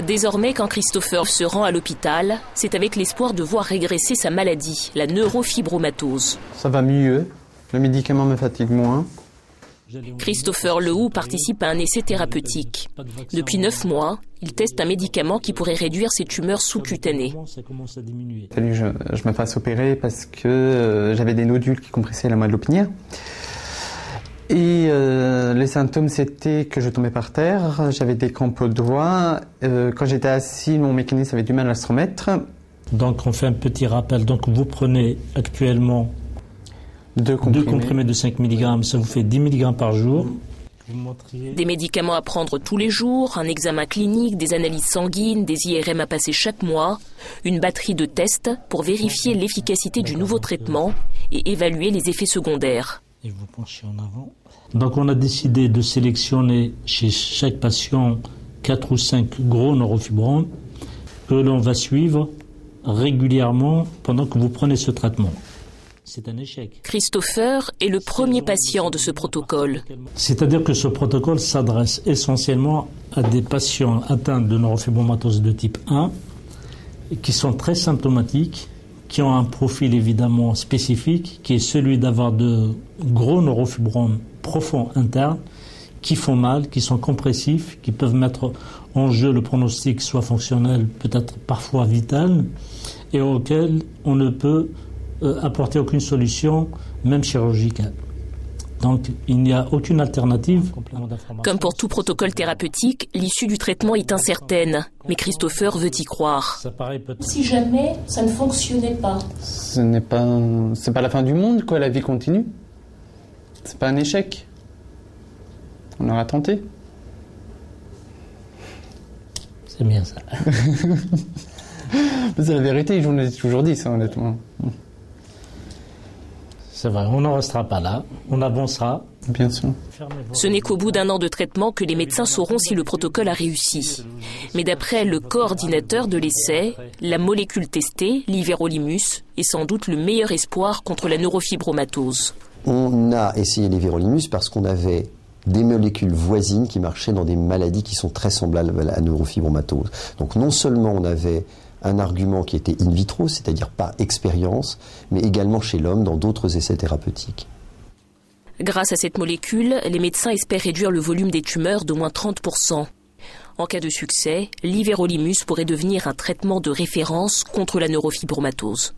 Désormais, quand Christopher se rend à l'hôpital, c'est avec l'espoir de voir régresser sa maladie, la neurofibromatose. Ça va mieux, le médicament me fatigue moins. Christopher Lehoux participe à un essai thérapeutique. Depuis 9 mois, il teste un médicament qui pourrait réduire ses tumeurs sous-cutanées. Il a fallu que je me fasse opérer parce que j'avais des nodules qui compressaient la moelle épinière. Et les symptômes, c'était que je tombais par terre, j'avais des crampes aux doigts. Quand j'étais assis, mon mécanisme avait du mal à se remettre. Donc on fait un petit rappel. Donc vous prenez actuellement deux comprimés de 5 mg, ça vous fait 10 mg par jour. Des médicaments à prendre tous les jours, un examen clinique, des analyses sanguines, des IRM à passer chaque mois, une batterie de tests pour vérifier l'efficacité du nouveau traitement et évaluer les effets secondaires. Et vous penchez en avant. Donc on a décidé de sélectionner chez chaque patient 4 ou 5 gros neurofibromes que l'on va suivre régulièrement pendant que vous prenez ce traitement. C'est un échec. Christopher est le premier patient de ce protocole. C'est-à-dire que ce protocole s'adresse essentiellement à des patients atteints de neurofibromatose de type 1 qui sont très symptomatiques, qui ont un profil évidemment spécifique, qui est celui d'avoir de gros neurofibromes profonds internes, qui font mal, qui sont compressifs, qui peuvent mettre en jeu le pronostic soit fonctionnel, peut-être parfois vital, et auxquels on ne peut apporter aucune solution, même chirurgicale. Donc, il n'y a aucune alternative. Comme pour tout protocole thérapeutique, l'issue du traitement est incertaine. Mais Christopher veut y croire. Si jamais ça ne fonctionnait pas. C'est pas la fin du monde, quoi. La vie continue. C'est pas un échec. On aura tenté. C'est bien ça. C'est la vérité, je vous l'ai toujours dit, ça, honnêtement. C'est vrai, on n'en restera pas là, on avancera. Bien sûr. Ce n'est qu'au bout d'un an de traitement que les médecins sauront si le protocole a réussi. Mais d'après le coordinateur de l'essai, la molécule testée, l'Iverolimus, est sans doute le meilleur espoir contre la neurofibromatose. On a essayé l'Iverolimus parce qu'on avait des molécules voisines qui marchaient dans des maladies qui sont très semblables à la neurofibromatose. Donc non seulement on avait un argument qui était in vitro, c'est-à-dire par expérience, mais également chez l'homme dans d'autres essais thérapeutiques. Grâce à cette molécule, les médecins espèrent réduire le volume des tumeurs d'au moins 30%. En cas de succès, l'Iverolimus pourrait devenir un traitement de référence contre la neurofibromatose.